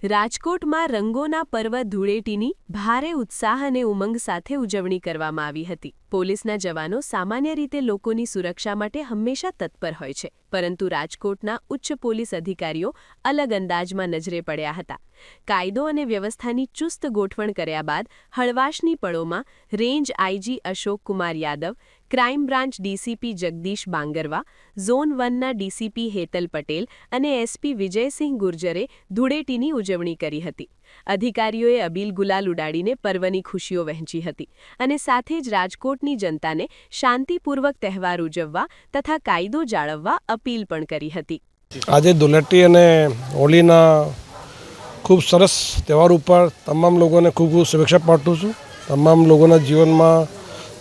રાજકોટમાં રંગોના પર્વ ધૂળેટીની ભારે ઉત્સાહ અને ઉમંગ સાથે ઉજવણી કરવામાં આવી હતી। પોલીસના જવાનો સામાન્ય રીતે લોકોની સુરક્ષા માટે હંમેશા તત્પર હોય છે, પરંતુ રાજકોટના ઉચ્ચ પોલીસ અધિકારીઓ અલગ અંદાજમાં નજરે પડ્યા હતા। કાયદો અને વ્યવસ્થાની ચુસ્ત ગોઠવણ કર્યા બાદ હળવાશની પળોમાં range IG Ashok Kumar Yadav, crime branch DCP Jagdish Bangarwa, zone 1ના ડીસીપી હેતલ પટેલ અને એસપી વિજયસિંહ ગુર્જરે ધૂળેટીની ઉજવણી કરી હતી। અધિકારીઓએ અબીલ ગુલાલ ઉડાડીને પર્વની ખુશીઓ વહેંચી હતી અને સાથે જ રાજકોટની જનતાને શાંતિપૂર્વક તહેવાર ઉજવવા તથા કાયદો જાળવવા અપીલ પણ કરી હતી। આજે ધૂળેટી અને હોળીના ખૂબ સરસ તહેવાર ઉપર તમામ લોકોને ખૂબ ખૂબ શુભેચ્છા પાઠવું છું। તમામ લોકોના જીવનમાં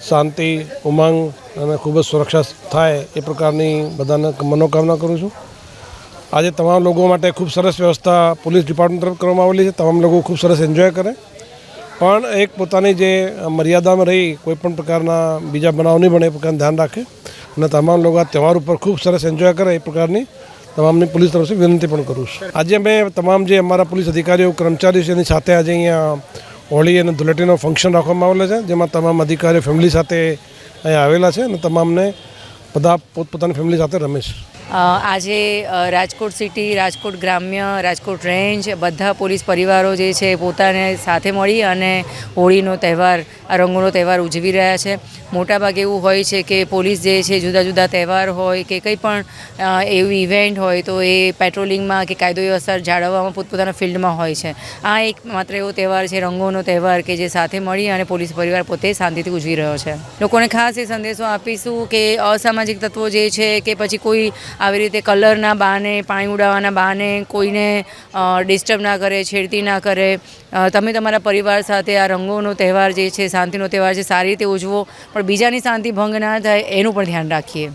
શાંતિ, ઉમંગ અને ખૂબ જ સુરક્ષા થાય એ પ્રકારની બધાને મનોકામના કરું છું। આજે તમામ લોકો માટે ખૂબ સરસ વ્યવસ્થા પોલીસ ડિપાર્ટમેન્ટ તરફ કરવામાં આવેલી છે। તમામ લોકો ખૂબ સરસ એન્જોય કરે, પણ એક પોતાની જે મર્યાદામાં રહી કોઈપણ પ્રકારના બીજા બનાવ નહીં બને એ પ્રકારનું ધ્યાન રાખે અને તમામ લોકો આ તહેવાર ઉપર ખૂબ સરસ એન્જોય કરે એ પ્રકારની તમામની પોલીસ તરફથી વિનંતી પણ કરું છું। આજે અમે તમામ જે અમારા પોલીસ અધિકારીઓ કર્મચારીઓ છે એની સાથે આજે અહીંયા હોળી અને ધૂળેટીનો ફંક્શન રાખવામાં આવેલો છે, જેમાં તમામ અધિકારીઓ ફેમિલી સાથે અહીંયા આવેલા છે અને તમામને બધા પોતપોતાની ફેમિલી સાથે રમે છે। આજે રાજકોટ સિટી, રાજકોટ ગ્રામ્ય, રાજકોટ રેન્જ બધા પોલીસ પરિવારો જે છે પોતાને સાથે મળી અને હોળીનો તહેવાર, આ રંગોનો તહેવાર ઉજવી રહ્યા છે। મોટાભાગે એવું હોય છે કે પોલીસ જે છે જુદા જુદા તહેવાર હોય કે કંઈ પણ એવી ઇવેન્ટ હોય તો એ પેટ્રોલિંગમાં કે કાયદો વ્યવસ્થા જાળવવામાં પોતપોતાના ફિલ્ડમાં હોય છે। આ એક માત્ર એવો તહેવાર છે, રંગોનો તહેવાર, કે જે સાથે મળી અને પોલીસ પરિવાર પોતે શાંતિથી ઉજવી રહ્યો છે। લોકોને ખાસ એ સંદેશો આપીશું કે અસામાજિક તત્વો જે છે કે પછી કોઈ આવી રીતે કલરના બહાને, પાણી ઉડાવવાના બહાને કોઈને ડિસ્ટર્બ ના કરે, છેડતી ના કરે। તમે તમારા પરિવાર સાથે આ રંગોનો તહેવાર જે છે, શાંતિનો તહેવાર છે, સારી રીતે ઉજવો, પણ બીજાની શાંતિ ભંગ ના થાય એનું પણ ધ્યાન રાખીએ।